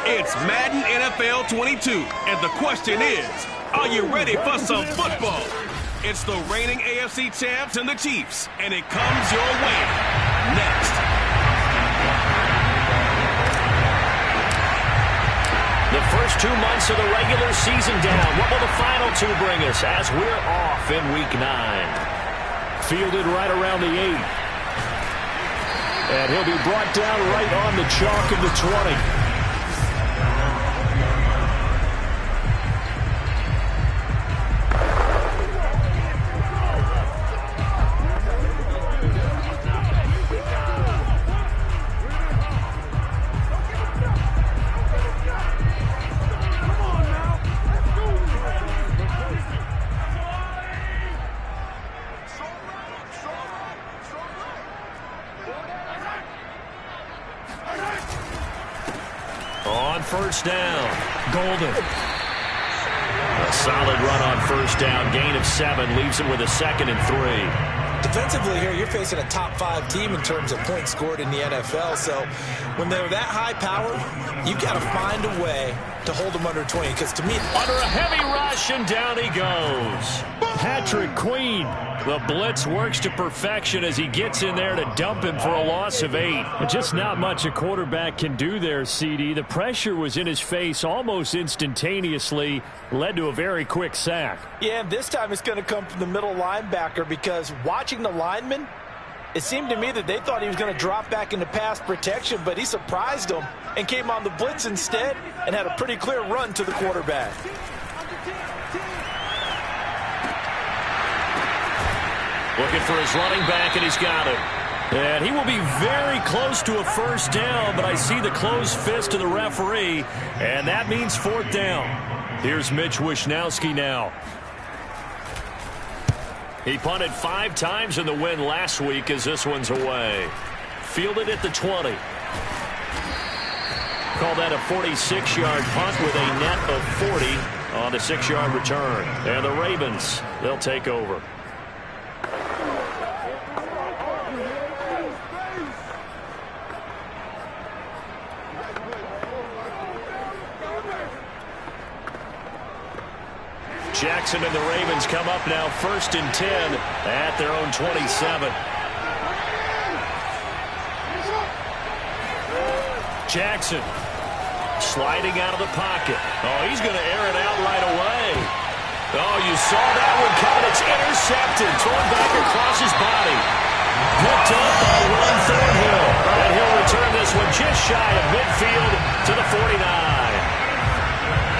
It's Madden NFL 22, and the question is, are you ready for some football? It's the reigning AFC champs and the Chiefs, and it comes your way next. The first 2 months of the regular season down. What will the final 2 bring us as we're off in Week 9? Fielded right around the 8. And he'll be brought down right on the chalk of the 20. On first down, Golden. A solid run on first down. Gain of 7 leaves him with a 2nd and 3. Defensively here, you're facing a top 5 team in terms of points scored in the NFL. So when they're that high powered, you've got to find a way to hold them under 20. Because to me, under a heavy rush, and down he goes. Patrick Queen. The blitz works to perfection as he gets in there to dump him for a loss of 8. Just not much a quarterback can do there, CD. The pressure was in his face almost instantaneously, led to a very quick sack. Yeah, and this time it's going to come from the middle linebacker, because watching the lineman, it seemed to me that they thought he was going to drop back into pass protection, but he surprised them and came on the blitz instead and had a pretty clear run to the quarterback. Looking for his running back, and he's got him. And he will be very close to a first down, but I see the closed fist of the referee, and that means 4th down. Here's Mitch Wishnowski now. He punted 5 times in the win last week as this one's away. Fielded at the 20. Call that a 46-yard punt with a net of 40 on the 6-yard return. And the Ravens, they'll take over. Jackson and the Ravens come up now 1st and 10 at their own 27. Jackson sliding out of the pocket. Oh, he's going to air it out right away. Oh, you saw that one coming. It's intercepted. Thrown back across his body. Picked up by Ron Thornhill. And he'll return this one just shy of midfield to the 49.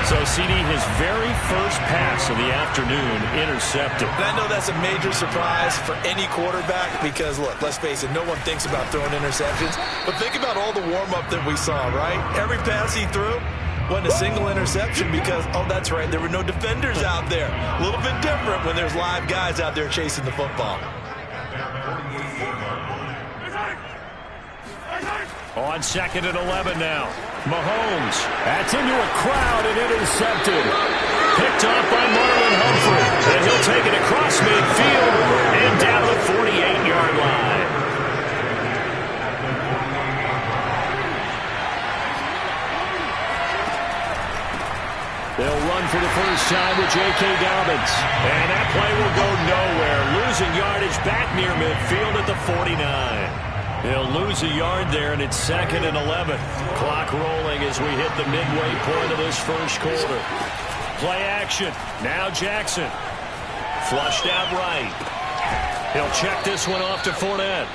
So, CD, his very first pass of the afternoon intercepted. And I know that's a major surprise for any quarterback because, look, let's face it, no one thinks about throwing interceptions. But think about all the warm-up that we saw, right? Every pass he threw wasn't a single interception because, oh, that's right, there were no defenders out there. A little bit different when there's live guys out there chasing the football. On 2nd and 11 now. Mahomes. That's into a crowd and intercepted. Picked off by Marlon Humphrey. And he'll take it across midfield and down the 48-yard line. They'll run for the first time with J.K. Dobbins. And that play will go nowhere. Losing yardage back near midfield at the 49. They'll lose a yard there, and it's 2nd and 11. Clock rolling as we hit the midway point of this first quarter. Play action. Now Jackson. Flushed out right. He'll check this one off to Fournette.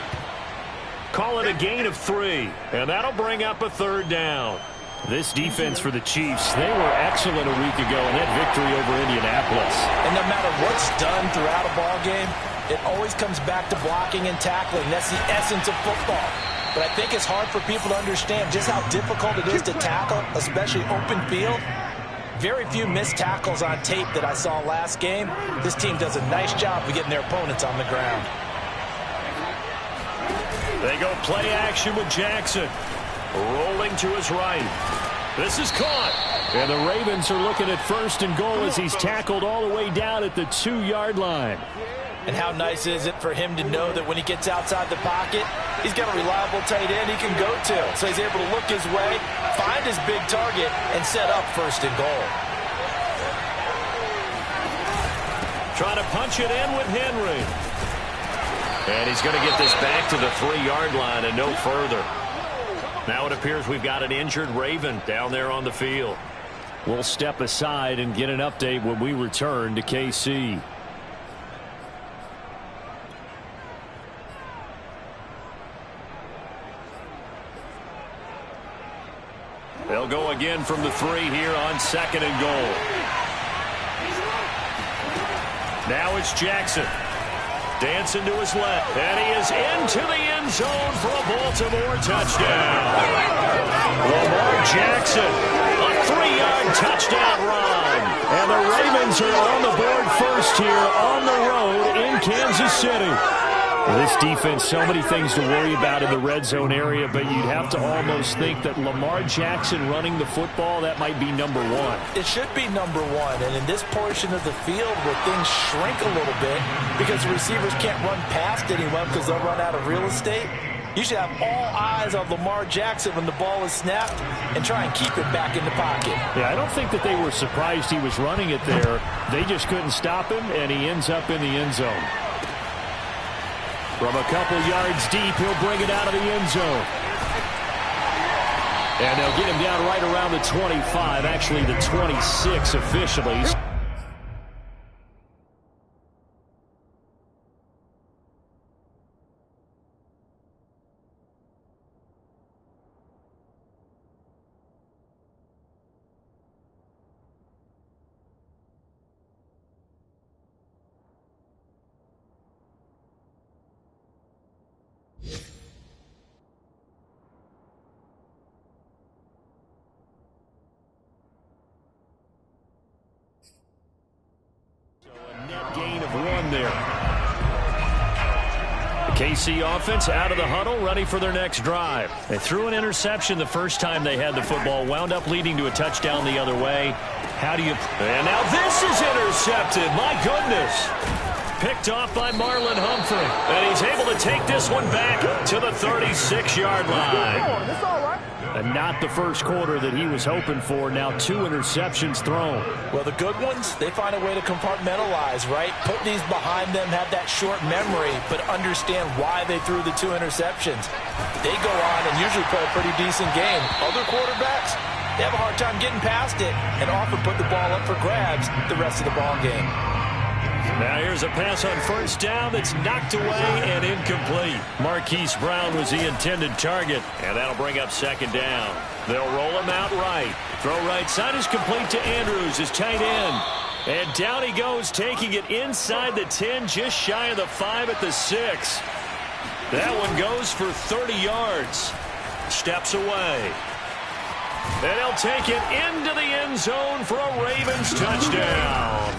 Call it a gain of 3, and that'll bring up a 3rd down. This defense for the Chiefs, they were excellent a week ago in that victory over Indianapolis. And no matter what's done throughout a ball game, it always comes back to blocking and tackling. That's the essence of football. But I think it's hard for people to understand just how difficult it is to tackle, especially open field. Very few missed tackles on tape that I saw last game. This team does a nice job of getting their opponents on the ground. They go play action with Jackson. Rolling to his right. This is caught. And the Ravens are looking at 1st and goal as he's tackled all the way down at the 2-yard line. And how nice is it for him to know that when he gets outside the pocket, he's got a reliable tight end he can go to. So he's able to look his way, find his big target, and set up first and goal. Trying to punch it in with Henry. And he's going to get this back to the 3-yard line and no further. Now it appears we've got an injured Raven down there on the field. We'll step aside and get an update when we return to KC. They'll go again from the 3 here on 2nd and goal. Now it's Jackson. Dancing to his left. And he is into the end zone for a Baltimore touchdown. Lamar Jackson, a 3-yard touchdown run. And the Ravens are on the board first here on the road in Kansas City. This defense, so many things to worry about in the red zone area, but you'd have to almost think that Lamar Jackson running the football, that might be number 1. It should be number 1, and in this portion of the field where things shrink a little bit because the receivers can't run past anyone because they'll run out of real estate, you should have all eyes on Lamar Jackson when the ball is snapped and try and keep it back in the pocket. Yeah, I don't think that they were surprised he was running it there. They just couldn't stop him, and he ends up in the end zone. From a couple yards deep, he'll bring it out of the end zone. And they'll get him down right around the 25, actually the 26 officially. Gain of 1 there. The KC offense out of the huddle, ready for their next drive. They threw an interception the first time they had the football, wound up leading to a touchdown the other way. How do you... And now this is intercepted. My goodness. Picked off by Marlon Humphrey. And he's able to take this one back to the 36-yard line. That's all right. And not the first quarter that he was hoping for. Now 2 interceptions thrown. Well, the good ones, they find a way to compartmentalize, right? Put these behind them, have that short memory, but understand why they threw the 2 interceptions. They go on and usually play a pretty decent game. Other quarterbacks, they have a hard time getting past it and often put the ball up for grabs the rest of the ball game. Now here's a pass on first down that's knocked away and incomplete. Marquise Brown was the intended target, and that'll bring up 2nd down. They'll roll him out right. Throw right side is complete to Andrews, his tight end. And down he goes, taking it inside the 10, just shy of the 5 at the 6. That one goes for 30 yards. Steps away. And he'll take it into the end zone for a Ravens touchdown.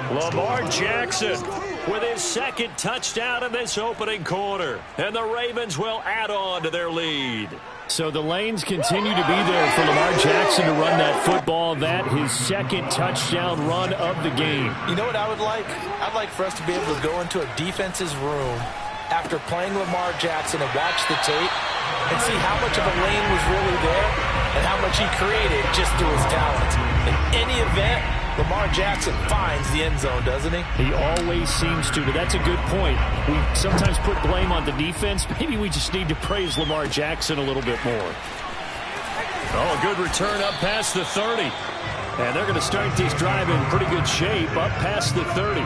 Lamar Jackson with his 2nd touchdown in this opening quarter. And the Ravens will add on to their lead. So the lanes continue to be there for Lamar Jackson to run that football. That his 2nd touchdown run of the game. You know what I would like? I'd like for us to be able to go into a defense's room after playing Lamar Jackson and watch the tape and see how much of a lane was really there and how much he created just through his talents. In any event, Lamar Jackson finds the end zone, doesn't he? He always seems to, but that's a good point. We sometimes put blame on the defense. Maybe we just need to praise Lamar Jackson a little bit more. Oh, a good return up past the 30. And they're going to start this drive in pretty good shape up past the 30.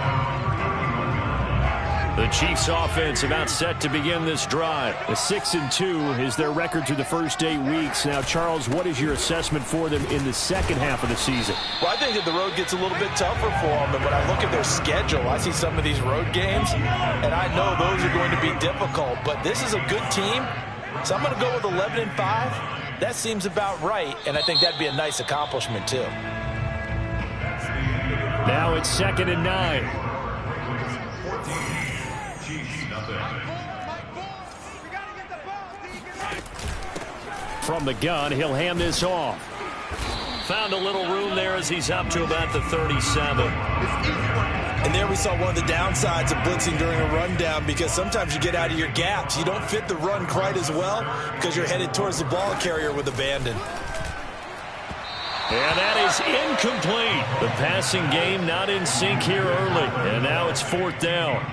The Chiefs offense about set to begin this drive. A 6-2 is their record through the first 8 weeks. Now, Charles, what is your assessment for them in the second half of the season? Well, I think that the road gets a little bit tougher for them. And when I look at their schedule, I see some of these road games, and I know those are going to be difficult. But this is a good team, so I'm going to go with 11-5. That seems about right, and I think that'd be a nice accomplishment, too. Now it's 2nd and 9. From the gun, he'll hand this off. Found a little room there as he's up to about the 37. And there we saw one of the downsides of blitzing during a rundown, because sometimes you get out of your gaps. You don't fit the run quite as well because you're headed towards the ball carrier with abandon. And that is incomplete. The passing game not in sync here early. And now it's 4th down.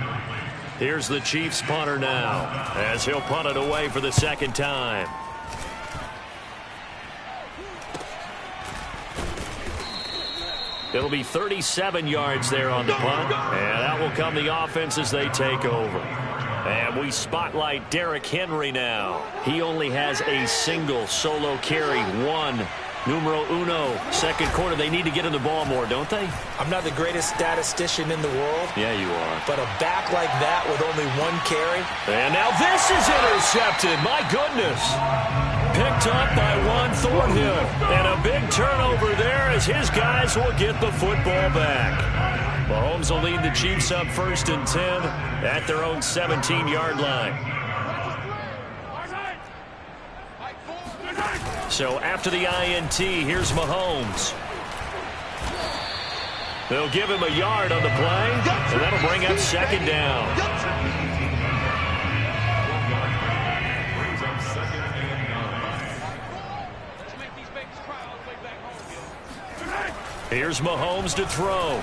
Here's the Chiefs punter now, as he'll punt it away for the second time. It'll be 37 yards there on the punt, and that will come the offense as they take over. And we spotlight Derrick Henry now. He only has a single solo carry, numero uno, second quarter. They need to get in the ball more, don't they? I'm not the greatest statistician in the world. Yeah, you are. But a back like that with only 1 carry. And now this is intercepted. My goodness. Picked up by Juan Thornhill. And a big turnover there as his guys will get the football back. Mahomes will lead the Chiefs up 1st and 10 at their own 17-yard line. So after the INT, here's Mahomes. They'll give him a yard on the play, and that'll bring up 2nd down. Here's Mahomes to throw.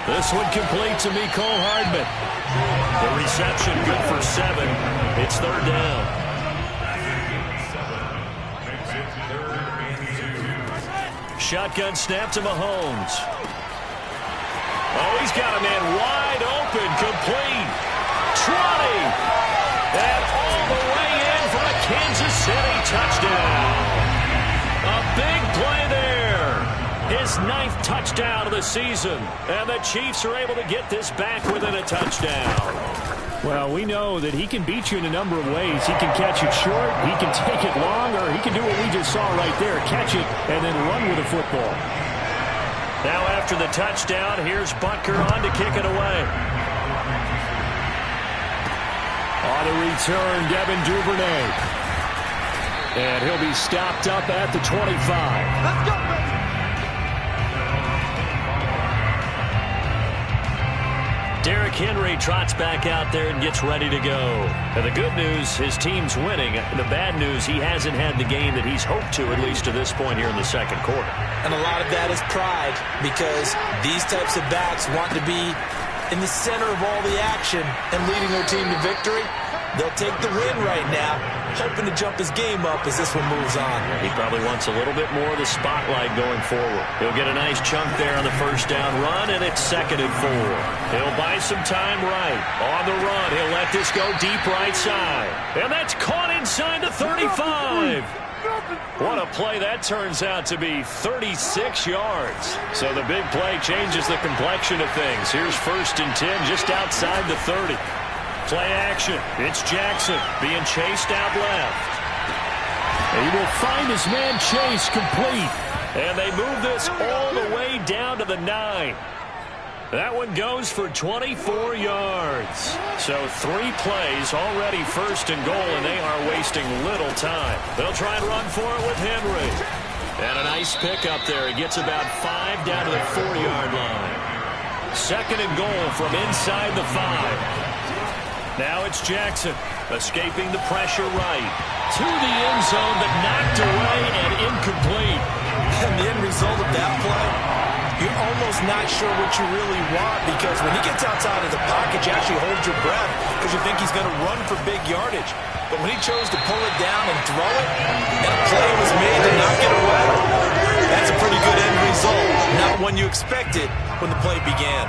This one complete to Mecole Hardman. The reception good for 7. It's 3rd down. Shotgun snap to Mahomes. Oh, he's got a man wide open, complete. 20. And all the way in for a Kansas City touchdown. A big play there. His 9th touchdown of the season. And the Chiefs are able to get this back within a touchdown. Well, we know that he can beat you in a number of ways. He can catch it short, he can take it long, or he can do what we just saw right there, catch it and then run with the football. Now after the touchdown, here's Butker on to kick it away. On the return, Devin Duvernay. And he'll be stopped up at the 25. Let's go, baby. Derrick Henry trots back out there and gets ready to go. And the good news, his team's winning. The bad news, he hasn't had the game that he's hoped to, at least to this point here in the second quarter. And a lot of that is pride, because these types of backs want to be in the center of all the action and leading their team to victory. They'll take the win right now, hoping to jump his game up as this one moves on. He probably wants a little bit more of the spotlight going forward. He'll get a nice chunk there on the 1st down run, and it's 2nd and 4. He'll buy some time right. On the run, he'll let this go deep right side. And that's caught inside the 35. What a play that turns out to be, 36 yards. So the big play changes the complexion of things. Here's 1st and 10 just outside the 30. Play action. It's Jackson being chased out left. And he will find his man Chase complete. And they move this all the way down to the 9. That one goes for 24 yards. So 3 plays already 1st and goal, and they are wasting little time. They'll try and run for it with Henry. And a nice pick up there. He gets about 5 down to the 4-yard line. 2nd and goal from inside the 5. Now it's Jackson, escaping the pressure right. To the end zone, but knocked away and incomplete. And the end result of that play, you're almost not sure what you really want, because when he gets outside of the pocket, you actually hold your breath because you think he's going to run for big yardage. But when he chose to pull it down and throw it, and a play was made to knock it away, that's a pretty good end result. Not one you expected when the play began.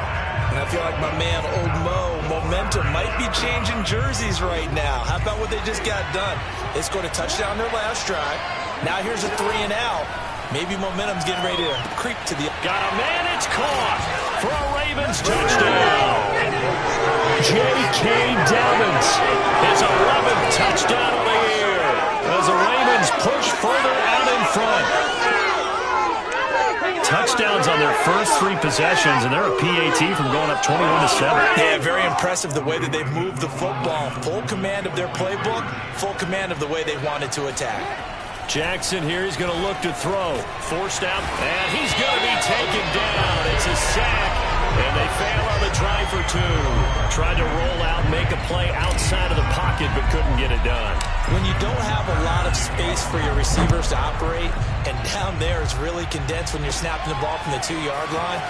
And I feel like my man, Old Mo, momentum might be changing jerseys right now. How about what they just got done? They scored a touchdown their last drive. Now here's a 3 and out. Maybe momentum's getting ready to creep to the... Got a man, it's caught for a Ravens touchdown. J.K. Dobbins. His 11th touchdown of the year as the Ravens push further out in front. Touchdowns on their first 3 possessions, and they're a PAT from going up 21-7. Yeah, very impressive the way that they've moved the football. Full command of their playbook, full command of the way they wanted to attack. Jackson here is going to look to throw. Forced out, and he's going to be taken down. It's a sack, and they fail on the try for 2. Tried to roll out, make a play outside of the pocket, but couldn't get it done. When you don't have a lot of space for your receivers to operate, and down there is really condensed when you're snapping the ball from the 2-yard line,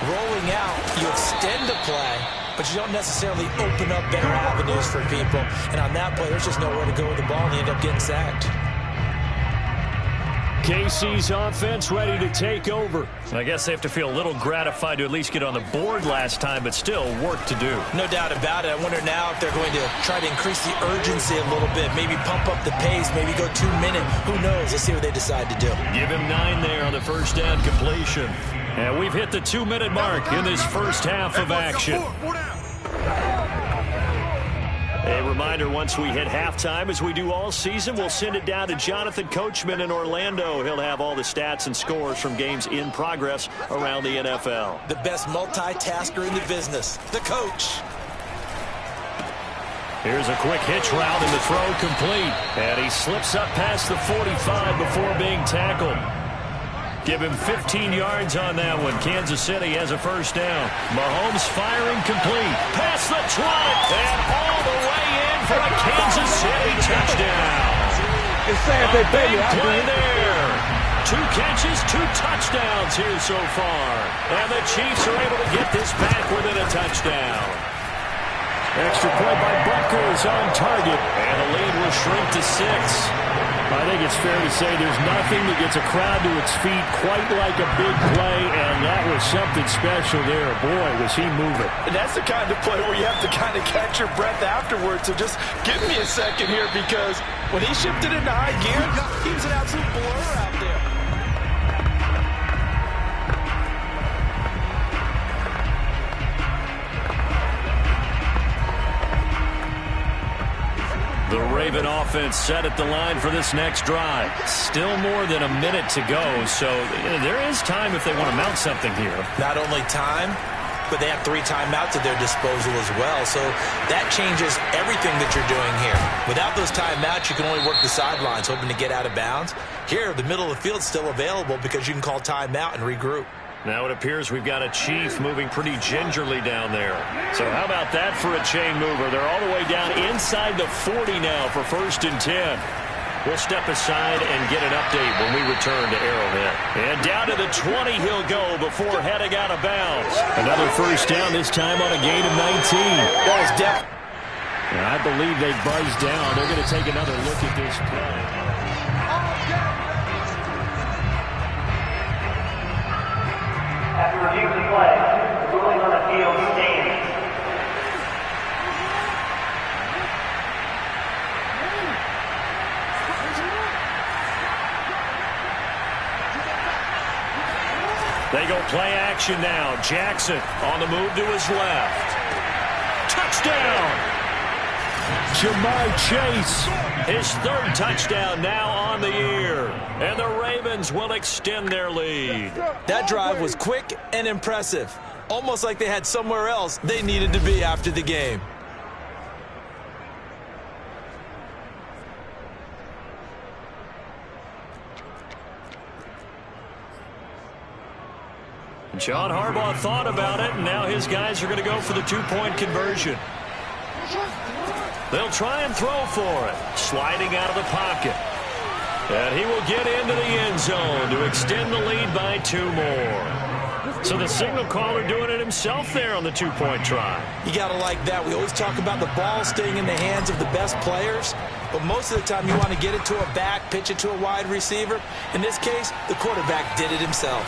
rolling out, you extend the play, but you don't necessarily open up better avenues for people. And on that play, there's just nowhere to go with the ball, and you end up getting sacked. KC's offense ready to take over. I guess they have to feel a little gratified to at least get on the board last time, but still work to do. No doubt about it. I wonder now if they're going to try to increase the urgency a little bit, maybe pump up the pace, maybe go 2-minute. Who knows? Let's see what they decide to do. Give him 9 there on the first down completion. And we've hit the 2-minute mark in this first half of action. A reminder, once we hit halftime, as we do all season, we'll send it down to Jonathan Coachman in Orlando. He'll have all the stats and scores from games in progress around the NFL. The best multitasker in the business, the coach. Here's a quick hitch route and the throw complete. And he slips up past the 45 before being tackled. Give him 15 yards on that one. Kansas City has a first down. Mahomes firing complete. Past the 20 and all the way in for a Kansas City touchdown. It's sad they pay you. Play there. 2 catches, 2 touchdowns here so far. And the Chiefs are able to get this back within a touchdown. Extra point by Butker is on target. And the lead will shrink to 6. I think it's fair to say there's nothing that gets a crowd to its feet quite like a big play, and that was something special there. Boy, was he moving. And that's the kind of play where you have to kind of catch your breath afterwards. So just give me a second here, because when he shifted into high gear, he was an absolute blur out there. The Raven offense set at the line for this next drive. Still more than a minute to go, so there is time if they want to mount something here. Not only time, but they have 3 timeouts at their disposal as well, so that changes everything that you're doing here. Without those timeouts, you can only work the sidelines, hoping to get out of bounds. Here, the middle of the field's still available because you can call timeout and regroup. Now it appears we've got a Chief moving pretty gingerly down there. So how about that for a chain mover? They're all the way down inside the 40 now for 1st and 10. We'll step aside and get an update when we return to Arrowhead. And down to the 20 he'll go before heading out of bounds. Another first down, this time on a gain of 19. That was definitely. And I believe they buzzed down. They're going to take another look at this play. After review of the play, ruling on the field stands. They go play action now. Jackson on the move to his left. Touchdown! Jamar Chase. His 3rd touchdown now on the year. And the Ravens will extend their lead. That drive was quick and impressive. Almost like they had somewhere else they needed to be after the game. John Harbaugh thought about it, and now his guys are going to go for the 2-point conversion. They'll try and throw for it. Sliding out of the pocket. And he will get into the end zone to extend the lead by 2 more. So the signal caller doing it himself there on the 2-point try. You got to like that. We always talk about the ball staying in the hands of the best players, but most of the time you want to get it to a back, pitch it to a wide receiver. In this case, the quarterback did it himself.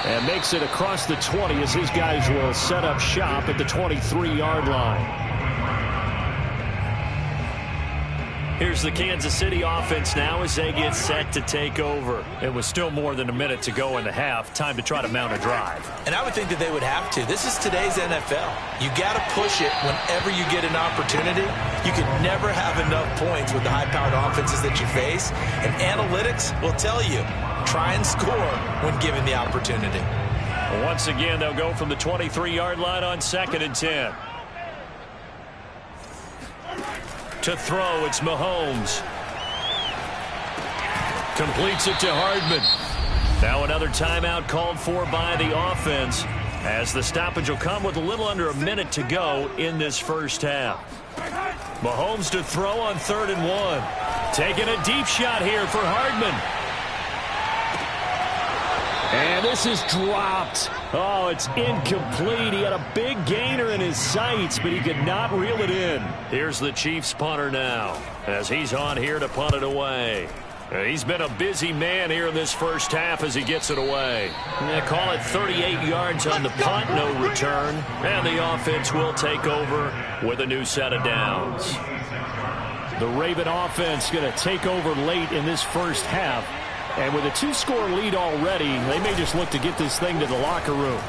And makes it across the 20 as his guys will set up shop at the 23-yard line. Here's the Kansas City offense now as they get set to take over. It was still more than a minute to go in the half. Time to try to mount a drive. And I would think that they would have to. This is today's NFL. You got to push it whenever you get an opportunity. You can never have enough points with the high-powered offenses that you face. And analytics will tell you, try and score when given the opportunity. Once again, they'll go from the 23-yard line on 2nd and 10. To throw, it's Mahomes. Completes it to Hardman. Now another timeout called for by the offense, as the stoppage will come with a little under a minute to go in this first half. Mahomes to throw on 3rd and 1. Taking a deep shot here for Hardman. And this is dropped. Oh, it's incomplete. He had a big gainer in his sights, but he could not reel it in. Here's the Chiefs punter now, as he's on here to punt it away. He's been a busy man here in this first half as he gets it away. They call it 38 yards on the punt, no return. And the offense will take over with a new set of downs. The Raven offense going to take over late in this first half. And with a 2-score lead already, they may just look to get this thing to the locker room.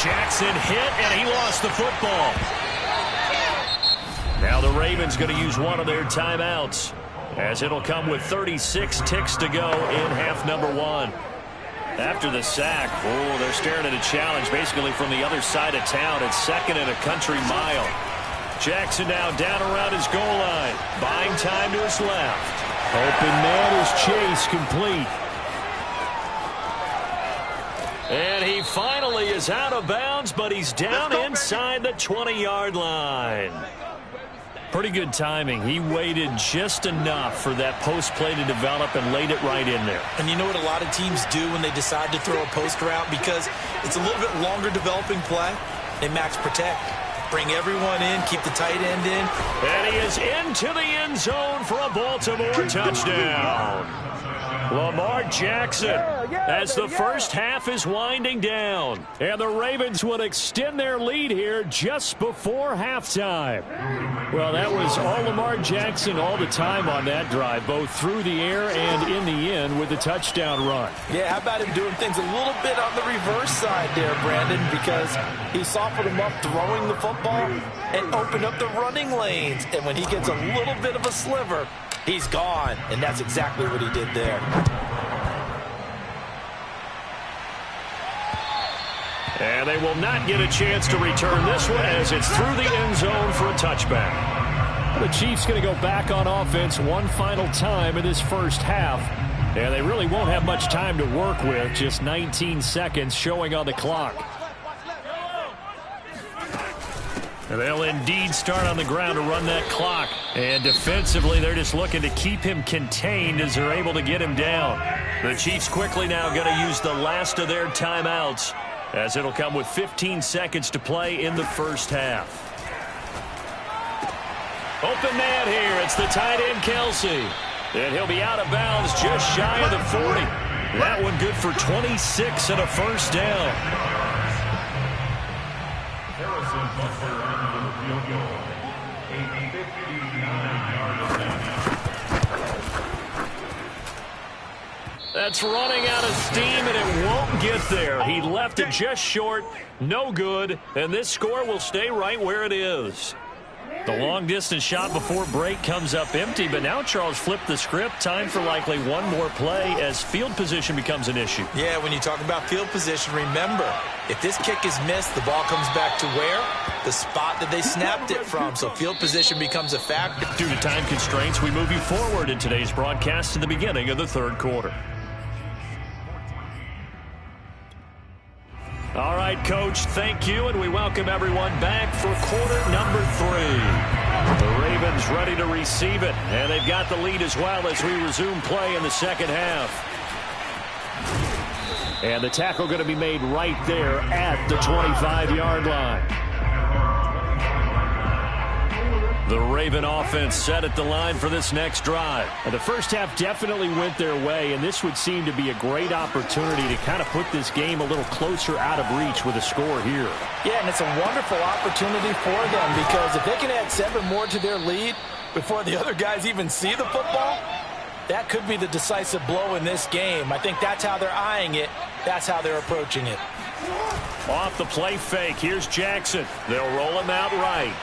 Jackson hit, and he lost the football. Now the Ravens going to use one of their timeouts, as it'll come with 36 ticks to go in half number 1. After the sack, they're staring at a challenge basically from the other side of town. It's 2nd and a country mile. Jackson now down around his goal line, buying time to his left. Open man is Chase, complete. And he finally is out of bounds, but he's down inside the 20-yard line. Pretty good timing. He waited just enough for that post play to develop and laid it right in there. And you know what a lot of teams do when they decide to throw a post route? Because it's a little bit longer developing play. They max protect. Bring everyone in, keep the tight end in. And he is into the end zone for a Baltimore touchdown. Lamar Jackson, as the first half is winding down. And the Ravens will extend their lead here just before halftime. Well, that was all Lamar Jackson all the time on that drive, both through the air and in the end with the touchdown run. Yeah, how about him doing things a little bit on the reverse side there, Brandon, because he softened him up throwing the football and opened up the running lanes. And when he gets a little bit of a sliver, he's gone, and that's exactly what he did there. And they will not get a chance to return this one as it's through the end zone for a touchback. The Chiefs going to go back on offense one final time in this first half. And they really won't have much time to work with, just 19 seconds showing on the clock. They'll indeed start on the ground to run that clock. And defensively, they're just looking to keep him contained as they're able to get him down. The Chiefs quickly now going to use the last of their timeouts, as it'll come with 15 seconds to play in the first half. Open man here. It's the tight end, Kelsey. And he'll be out of bounds just shy of the 40. That one good for 26 and a first down. That's running out of steam, and it won't get there. He left it just short, no good, and this score will stay right where it is. The long-distance shot before break comes up empty, but now Charles flipped the script. Time for likely one more play as field position becomes an issue. Yeah, when you talk about field position, remember, if this kick is missed, the ball comes back to where? The spot that they snapped it from, so field position becomes a factor. Due to time constraints, we move you forward in today's broadcast to the beginning of the third quarter. All right, Coach, thank you, and we welcome everyone back for quarter number 3. The Ravens ready to receive it, and they've got the lead as well as we resume play in the second half. And the tackle going to be made right there at the 25-yard line. The Raven offense set at the line for this next drive. And the first half definitely went their way, and this would seem to be a great opportunity to kind of put this game a little closer out of reach with a score here. Yeah, and it's a wonderful opportunity for them, because if they can add 7 more to their lead before the other guys even see the football, that could be the decisive blow in this game. I think that's how they're eyeing it. That's how they're approaching it. Off the play fake, here's Jackson. They'll roll him out right.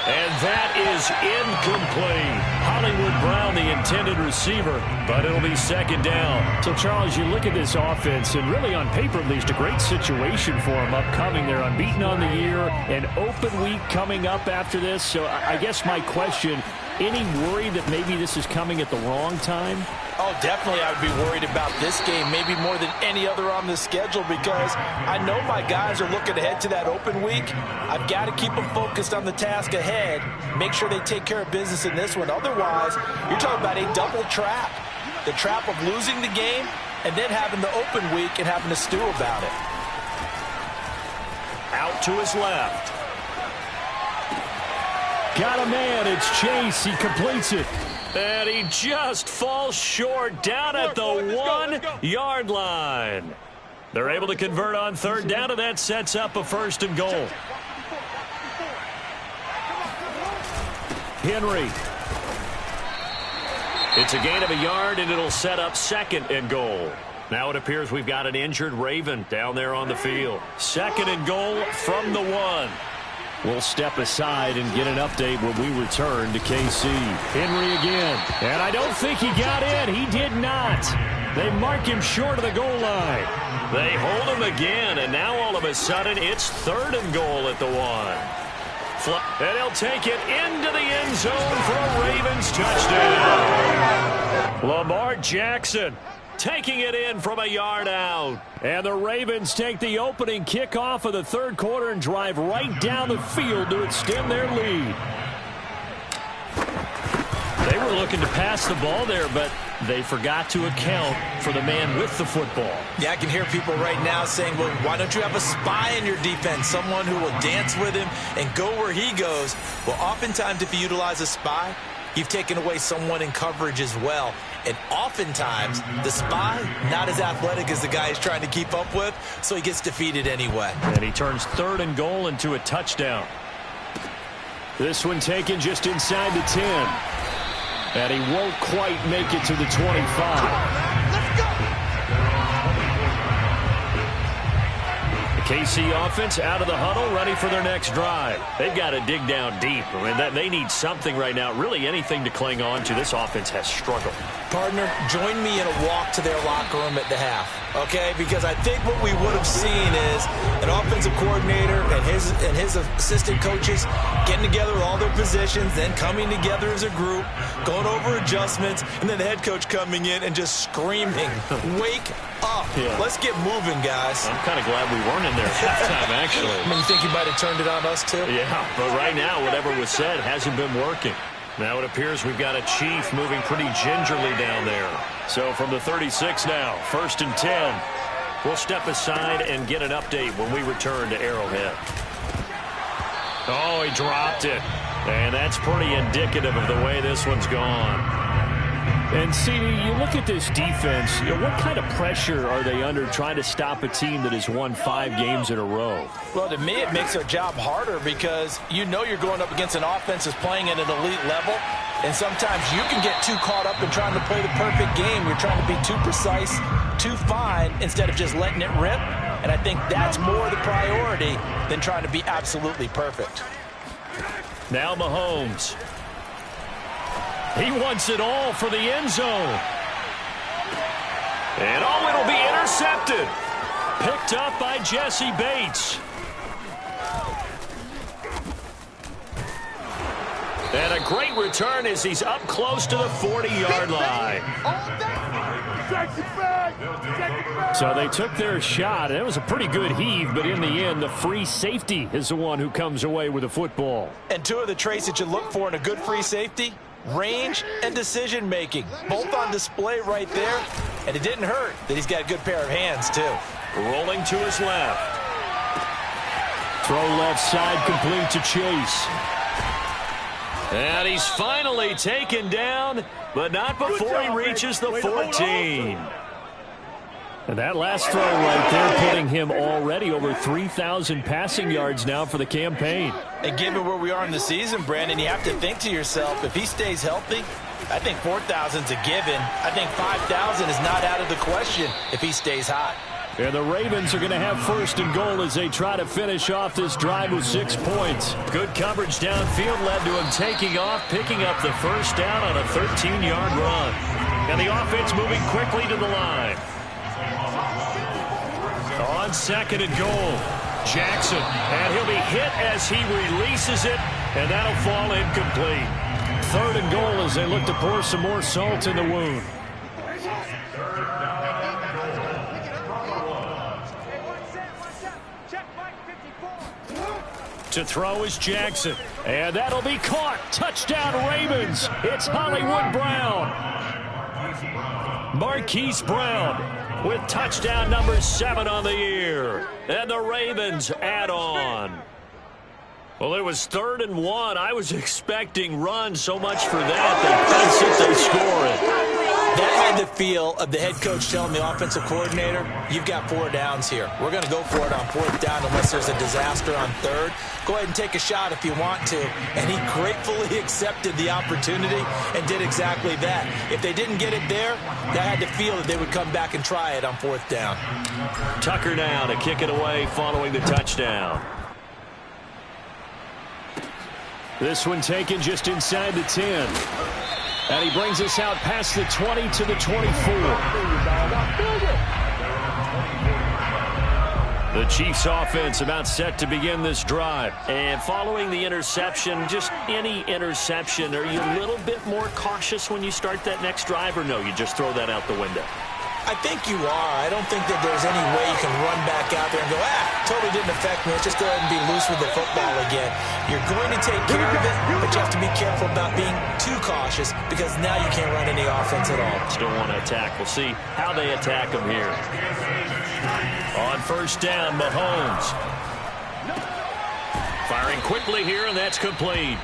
And that is incomplete. Hollywood Brown, the intended receiver, but it'll be second down. So, Charles, you look at this offense, and really on paper at least, a great situation for them upcoming. They're unbeaten on the year, an open week coming up after this. So I guess my question, Any worry that maybe this is coming at the wrong time? Oh, definitely I would be worried about this game, maybe more than any other on the schedule, because I know my guys are looking ahead to that open week. I've got to keep them focused on the task ahead, make sure they take care of business in this one. Otherwise, you're talking about a double trap. The trap of losing the game and then having the open week and having to stew about it. Out to his left. Got a man. It's Chase. He completes it. And he just falls short down at the 1-yard line. They're able to convert on third down, and that sets up a 1st and goal. Henry. It's a gain of a yard, and it'll set up 2nd and goal. Now it appears we've got an injured Raven down there on the field. 2nd and goal from the 1. We'll step aside and get an update when we return to KC. Henry again. And I don't think he got in. He did not. They mark him short of the goal line. They hold him again, and now all of a sudden it's 3rd and goal at the 1. And he'll take it into the end zone for a Ravens touchdown. Lamar Jackson taking it in from a yard out. And the Ravens take the opening kickoff of the 3rd quarter and drive right down the field to extend their lead. They were looking to pass the ball there, but they forgot to account for the man with the football. Yeah, I can hear people right now saying, well, why don't you have a spy in your defense, someone who will dance with him and go where he goes? Well, oftentimes if you utilize a spy, you've taken away someone in coverage as well. And oftentimes, the spy, not as athletic as the guy he's trying to keep up with, so he gets defeated anyway. And he turns 3rd and goal into a touchdown. This one taken just inside the 10. And he won't quite make it to the 25. KC offense out of the huddle, ready for their next drive. They've got to dig down deep. I mean, they need something right now, really anything to cling on to. This offense has struggled. Partner, join me in a walk to their locker room at the half, okay? Because I think what we would have seen is an offensive coordinator and his assistant coaches getting together with all their positions, then coming together as a group, going over adjustments, and then the head coach coming in and just screaming, wake up. Yeah. Let's get moving, guys. I'm kind of glad we weren't in there at halftime, actually. I mean, you think you might have turned it on us, too? Yeah, but right now, whatever was said hasn't been working. Now it appears we've got a Chief moving pretty gingerly down there. So from the 36 now, 1st and 10. We'll step aside and get an update when we return to Arrowhead. Oh, he dropped it. And that's pretty indicative of the way this one's gone. And, CD, you look at this defense, what kind of pressure are they under trying to stop a team that has won 5 games in a row? Well, to me, it makes their job harder because you know you're going up against an offense that's playing at an elite level, and sometimes you can get too caught up in trying to play the perfect game. You're trying to be too precise, too fine, instead of just letting it rip, and I think that's more the priority than trying to be absolutely perfect. Now Mahomes. He wants it all for the end zone. And it'll be intercepted. Picked up by Jesse Bates. And a great return as he's up close to the 40-yard line. So they took their shot. It was a pretty good heave, but in the end, the free safety is the one who comes away with the football. And 2 of the traits that you look for in a good free safety, range and decision-making, both on display right there. And it didn't hurt that he's got a good pair of hands, too. Rolling to his left. Throw left side complete to Chase. And he's finally taken down, but not before he reaches the 14. And that last throw right there putting him already over 3,000 passing yards now for the campaign. And given where we are in the season, Brandon, you have to think to yourself, if he stays healthy, I think 4,000's a given. I think 5,000 is not out of the question if he stays hot. And the Ravens are going to have 1st and goal as they try to finish off this drive with 6 points. Good coverage downfield led to him taking off, picking up the 1st down on a 13-yard run. And the offense moving quickly to the line. On 2nd and goal, Jackson. And he'll be hit as he releases it, and that'll fall incomplete. 3rd and goal as they look to pour some more salt in the wound. To throw is Jackson. And that'll be caught. Touchdown Ravens. It's Hollywood Brown. Marquise Brown with touchdown number 7 on the year. And the Ravens add on. Well, it was 3rd and 1. I was expecting run, so much for that. They punch it, they score it. That had the feel of the head coach telling the offensive coordinator, you've got 4 downs here. We're going to go for it on 4th down unless there's a disaster on 3rd. Go ahead and take a shot if you want to. And he gratefully accepted the opportunity and did exactly that. If they didn't get it there, that had the feel that they would come back and try it on 4th down. Tucker now to kick it away following the touchdown. This one taken just inside the 10. And he brings us out past the 20 to the 24. The Chiefs offense about set to begin this drive. And following the interception, just any interception, are you a little bit more cautious when you start that next drive, or no, you just throw that out the window? I think you are. I don't think that there's any way you can run back out there and go, totally didn't affect me. Let's just go ahead and be loose with the football again. You're going to take care of it, but you have to be careful about being too cautious because now you can't run any offense at all. Still want to attack. We'll see how they attack them here. On 1st down, Mahomes. Firing quickly here, and that's complete.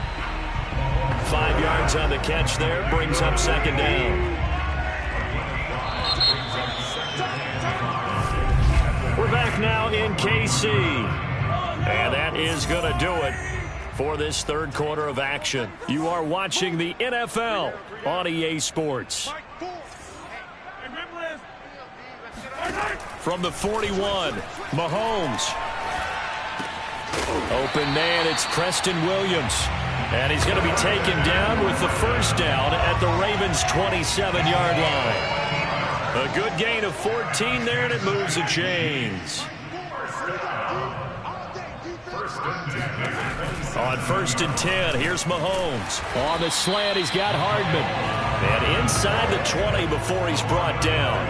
5 yards on the catch there, brings up 2nd down. We're back now in KC. And that is going to do it for this 3rd quarter of action. You are watching the NFL on EA Sports. From the 41, Mahomes. Open man, it's Preston Williams. And he's going to be taken down with the 1st down at the Ravens' 27-yard line. A good gain of 14 there, and it moves the chains. On 1st and 10, here's Mahomes. On the slant, he's got Hardman. And inside the 20 before he's brought down.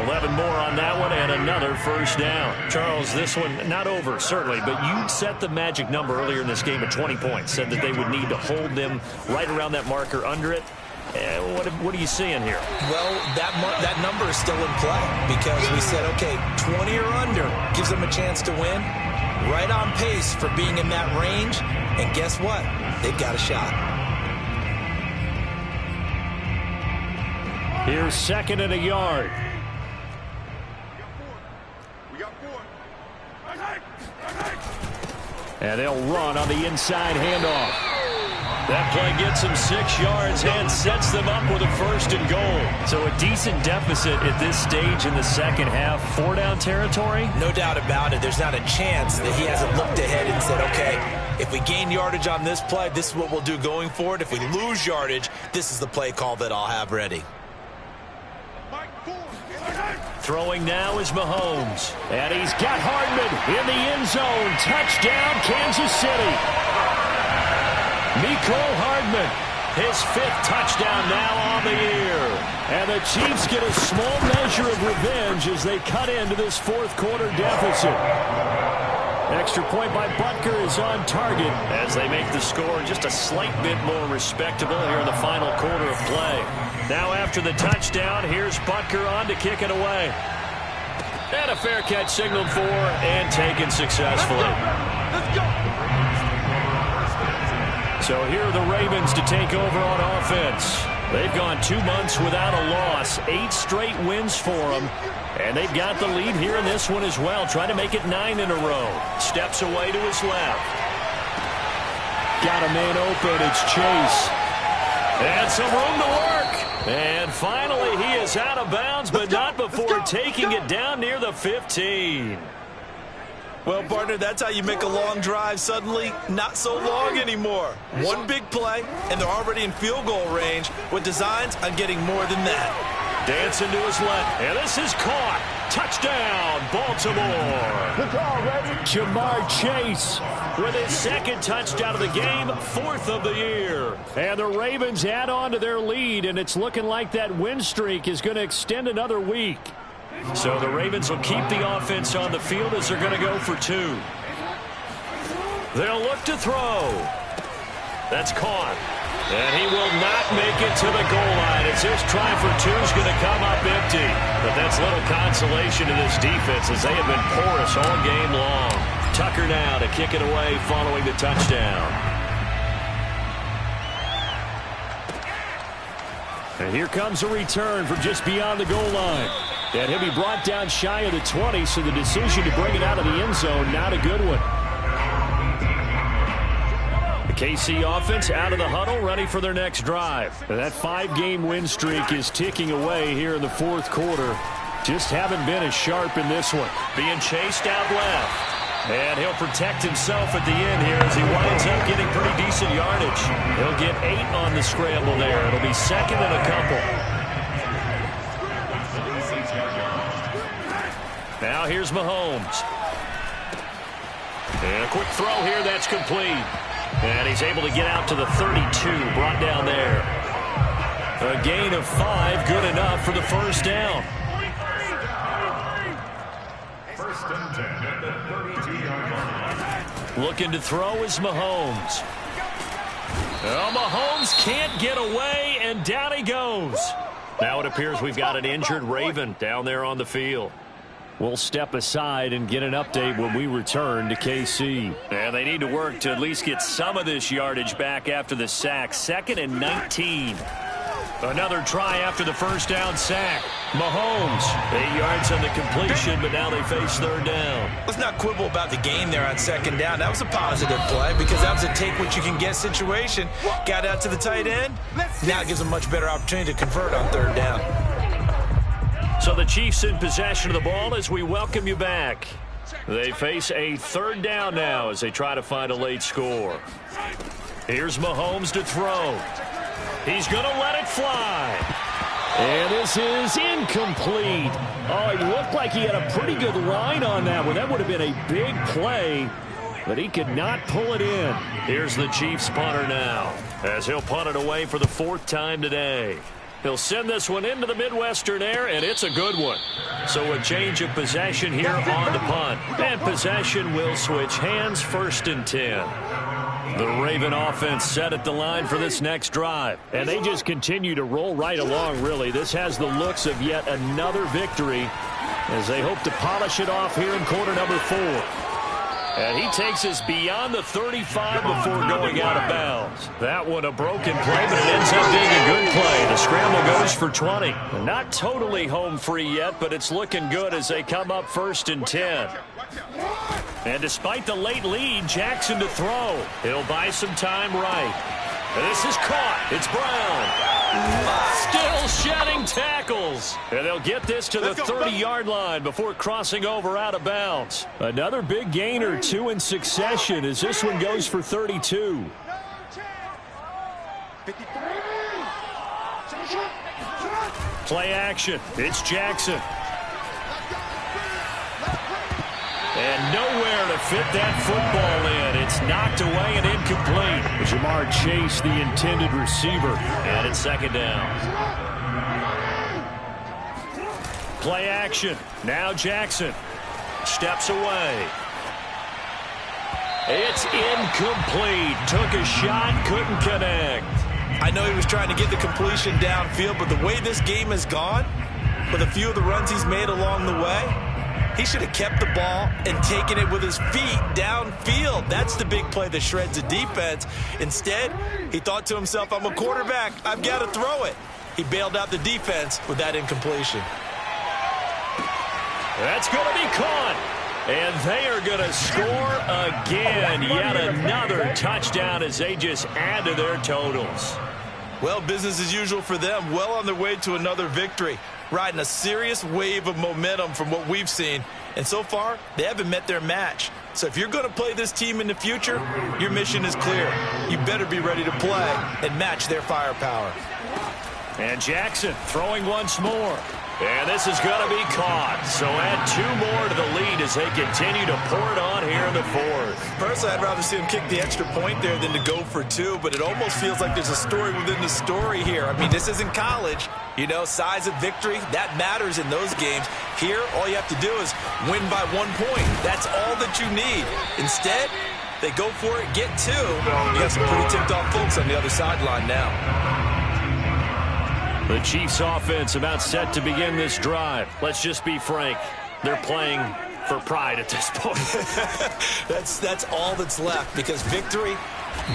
11 more on that one, and another 1st down. Charles, this one not over, certainly, but you set the magic number earlier in this game at 20 points. Said that they would need to hold them right around that marker under it. What are you seeing here? Well, that number is still in play because we said, okay, 20 or under gives them a chance to win. Right on pace for being in that range. And guess what? They've got a shot. Here's 2nd and a yard. And they'll run on the inside handoff. That play gets them 6 yards and sets them up with a 1st and goal. So a decent deficit at this stage in the 2nd half. 4-down territory? No doubt about it. There's not a chance that he hasn't looked ahead and said, okay, if we gain yardage on this play, this is what we'll do going forward. If we lose yardage, this is the play call that I'll have ready. Throwing now is Mahomes. And he's got Hardman in the end zone. Touchdown, Kansas City. Mecole Hardman, his 5th touchdown now on the year. And the Chiefs get a small measure of revenge as they cut into this 4th quarter deficit. Extra point by Butker is on target as they make the score just a slight bit more respectable here in the final quarter of play. Now after the touchdown, here's Butker on to kick it away. And a fair catch signaled for and taken successfully. Let's go. So here are the Ravens to take over on offense. They've gone 2 months without a loss, 8 straight wins for them. And they've got the lead here in this one as well, trying to make it 9 in a row. Steps away to his left. Got a man open, it's Chase. And some room to work. And finally he is out of bounds, but not before taking it down near the 15. Well, partner, that's how you make a long drive suddenly not so long anymore. One big play, and they're already in field goal range with designs on getting more than that. Dancing to his left, and this is caught. Touchdown, Baltimore. Good call, Reggie. Jamar Chase With his second touchdown of the game, 4th of the year. And the Ravens add on to their lead, and it's looking like that win streak is going to extend another week. So the Ravens will keep the offense on the field as they're going to go for 2. They'll look to throw. That's caught. And he will not make it to the goal line as this try for 2 is going to come up empty. But that's little consolation to this defense as they have been porous all game long. Tucker now to kick it away following the touchdown. And here comes a return from just beyond the goal line. And he'll be brought down shy of the 20, so the decision to bring it out of the end zone, not a good one. The KC offense out of the huddle, ready for their next drive. And that 5-game win streak is ticking away here in the 4th quarter. Just haven't been as sharp in this one. Being chased out left. And he'll protect himself at the end here as he winds up getting pretty decent yardage. He'll get 8 on the scramble there. It'll be 2nd and a couple. Now here's Mahomes. And a quick throw here, that's complete. And he's able to get out to the 32, brought down there. A gain of 5, good enough for the first down. First and 10 at the 32-yard line. Looking to throw is Mahomes. Oh, Mahomes can't get away, and down he goes. Now it appears we've got an injured Raven down there on the field. We'll step aside and get an update when we return to KC. And they need to work to at least get some of this yardage back after the sack. 2nd and 19. Another try after the first down sack. Mahomes, 8 yards on the completion, but now they face 3rd down. Let's not quibble about the gain there on 2nd down. That was a positive play because that was a take-what-you-can-get situation. Got out to the tight end. Now it gives them a much better opportunity to convert on 3rd down. So the Chiefs in possession of the ball as we welcome you back. They face a 3rd down now as they try to find a late score. Here's Mahomes to throw. He's going to let it fly. And this is incomplete. Oh, it looked like he had a pretty good line on that one. That would have been a big play, but he could not pull it in. Here's the Chiefs punter now as he'll punt it away for the 4th time today. He'll send this one into the Midwestern air, and it's a good one. So a change of possession here on the punt. And possession will switch hands, 1st and 10. The Raven offense set at the line for this next drive. And they just continue to roll right along, really. This has the looks of yet another victory as they hope to polish it off here in quarter number 4. And he takes us beyond the 35 before going out of bounds. That one a broken play, but it ends up being a good play. The scramble goes for 20. Not totally home free yet, but it's looking good as they come up 1st and 10. And despite the late lead, Jackson to throw. He'll buy some time right. And this is caught. It's Brown. Still shedding tackles. And they'll get this to the 30-yard line before crossing over out of bounds. Another big gain or 2 in succession as this one goes for 32. Play action. It's Jackson. And nowhere to fit that football in. It's knocked away and incomplete. Jamar Chase, the intended receiver. And it's 2nd down. Play action. Now Jackson steps away. It's incomplete. Took a shot, couldn't connect. I know he was trying to get the completion downfield, but the way this game has gone, with a few of the runs he's made along the way, he should have kept the ball and taken it with his feet downfield. That's the big play that shreds the defense. Instead, he thought to himself, I'm a quarterback. I've got to throw it. He bailed out the defense with that incompletion. That's going to be caught. And they are going to score again. Yet another touchdown as they just add to their totals. Well, business as usual for them. Well on their way to another victory. Riding a serious wave of momentum from what we've seen. And so far, they haven't met their match. So if you're going to play this team in the future, your mission is clear. You better be ready to play and match their firepower. And Jackson throwing once more. And this is going to be caught. So add 2 more to the lead as they continue to pour it on here in the fourth. Personally, I'd rather see him kick the extra point there than to go for 2, but it almost feels like there's a story within the story here. I mean, this isn't college. You know, size of victory, that matters in those games. Here, all you have to do is win by 1 point. That's all that you need. Instead, they go for it, get 2. You got some pretty tipped-off folks on the other sideline now. The Chiefs offense about set to begin this drive. Let's just be frank. They're playing for pride at this point. That's all that's left, because victory,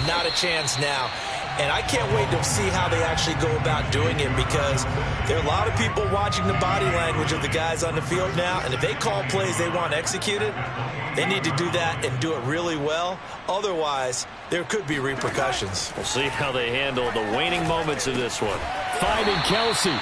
not a chance now. And I can't wait to see how they actually go about doing it, because there are a lot of people watching the body language of the guys on the field now, and if they call plays they want executed, they need to do that and do it really well. Otherwise, there could be repercussions. We'll see how they handle the waning moments of this one. Finding Kelsey.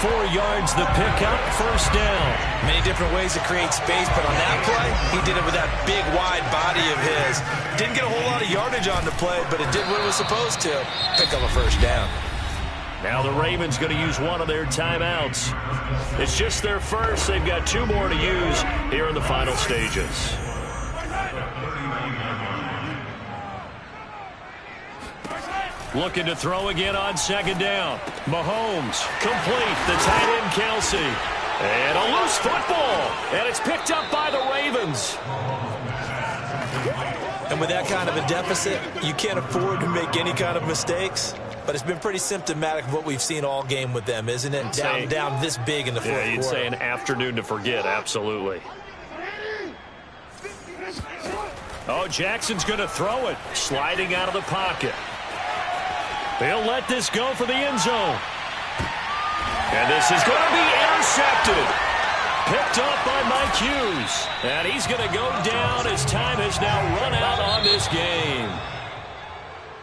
4 yards the pickup, first down. Many different ways to create space, but on that play, he did it with that big, wide body of his. Didn't get a whole lot of yardage on the play, but it did what it was supposed to. Pick up a first down. Now the Ravens going to use one of their timeouts. It's just their first. They've got 2 more to use here in the final stages. Looking to throw again on second down. Mahomes, complete. The tight end, Kelsey. And a loose football. And it's picked up by the Ravens. And with that kind of a deficit, you can't afford to make any kind of mistakes. But it's been pretty symptomatic of what we've seen all game with them, isn't it? Down this big in the fourth quarter. Yeah, you'd say an afternoon to forget, absolutely. Oh, Jackson's going to throw it. Sliding out of the pocket. They'll let this go for the end zone. And this is going to be intercepted. Picked up by Mike Hughes. And he's going to go down as time has now run out on this game.